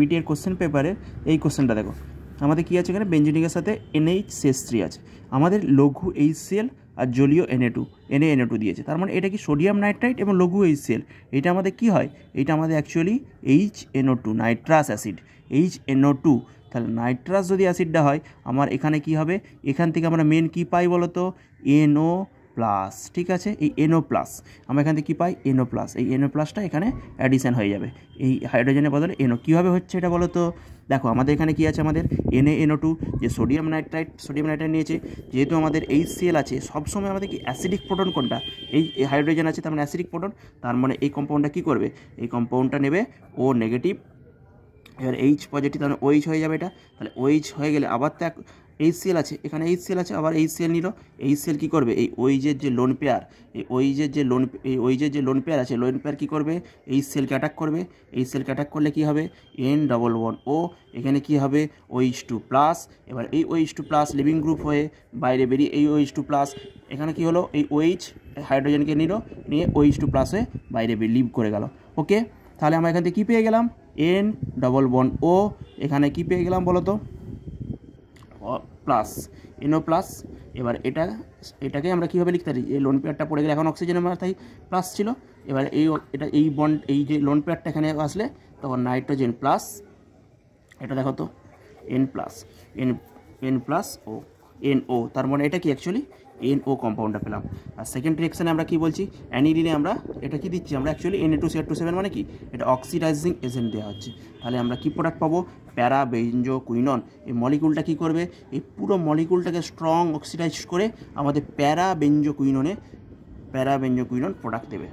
বিটিএর question পেপারে এই কোশ্চেনটা দেখো, আমাদের কী আছে এখানে বেঞ্জিনিকের সাথে NH3 আছে, আমাদের লঘু HCl আর জলীয় Na NaNO2 দিয়েছে। তার মানে এটা কি সোডিয়াম নাইট্রাইট এবং লঘু HCl, এটা আমাদের কি হয়, এটা আমাদের actually HNO2 nitrous acid, HNO2। তাহলে নাইট্রাস যদি অ্যাসিডটা হয় আমার এখানে কি হবে, এখান থেকে আমরা মেন কী পাই বলো তো, NO+, ঠিক আছে। এই NO+, আমরা এখান থেকে কী পাই, NO+, এই NO+টা এখানে অ্যাডিশন হয়ে যাবে, এই হাইড্রোজেনের বদলে NO। কীভাবে হচ্ছে এটা বলো তো, দেখো আমাদের এখানে কি আছে, আমাদের NaNO2 যে সোডিয়াম নাইট্রাইট নিয়েছে, যেহেতু আমাদের HCl আছে, সবসময় আমাদের কি অ্যাসিডিক প্রোটন কোনটা, এই হাইড্রোজেন আছে, তার মানে অ্যাসিডিক প্রোটন, তার মানে এই কম্পাউন্ডটা কী করবে, এই কম্পাউন্ডটা নেবে O নেগেটিভ, এবার H পজিটিভ, তাহলে OH হয়ে যাবে এটা। তাহলে OH হয়ে গেলে আবার তো HCl আছে, এখানে HCl আছে, আবার HCl নিল, HCl কী করবে, এই OH-এর যে লোন পেয়ার, এই OH-এর যে লোন পেয়ার আছে, লোন পেয়ার কী করবে, HCl-কে অ্যাটাক করবে, HCl-কে অ্যাটাক করলে কী হবে, N11O, এখানে কী হবে OH2+, এবার এই OH2+ লিভিং গ্রুপ হয়ে বাইরে বেরিয়ে এই OH2+, এখানে কী হলো, এই OH হাইড্রোজেনকে নিয়ে OH2+ হয়ে বাইরে লিভ করে গেল। ওকে, তাহলে আমরা এখান থেকে কী পেয়ে গেলাম, N11O, এখানে কি পেয়ে গেলাম বলো তো, প্লাস NO+। এবার এটাকে আমরা কীভাবে লিখতে পারি, এই লোন পেয়ারটা পড়ে গেলে এখন অক্সিজেনের মাথায় প্লাস ছিল, এবার এই বন্ড, এই যে লোন পেয়ারটা এখানে আসলে তখন নাইট্রোজেন প্লাস, এটা দেখো তো N+O, NO, তার মানে এটা কি অ্যাকচুয়ালি NO কম্পাউন্ডটা পেলাম। আর সেকেন্ড রিঅ্যাকশানে আমরা কি বলছি, অ্যানিলিনে আমরা এটা কি দিচ্ছি, আমরা অ্যাকচুয়ালি Na2CO27 মানে কি, এটা অক্সিডাইজিং এজেন্ট দেওয়া হচ্ছে। তাহলে আমরা কি প্রোডাক্ট পাবো, প্যারাবেঞ্জোকুইনন। এই মলিকুলটা কি করবে, এই পুরো মলিকুলটাকে স্ট্রং অক্সিডাইজ করে আমাদের প্যারাবেঞ্জোকুইনন প্রোডাক্ট দেবে।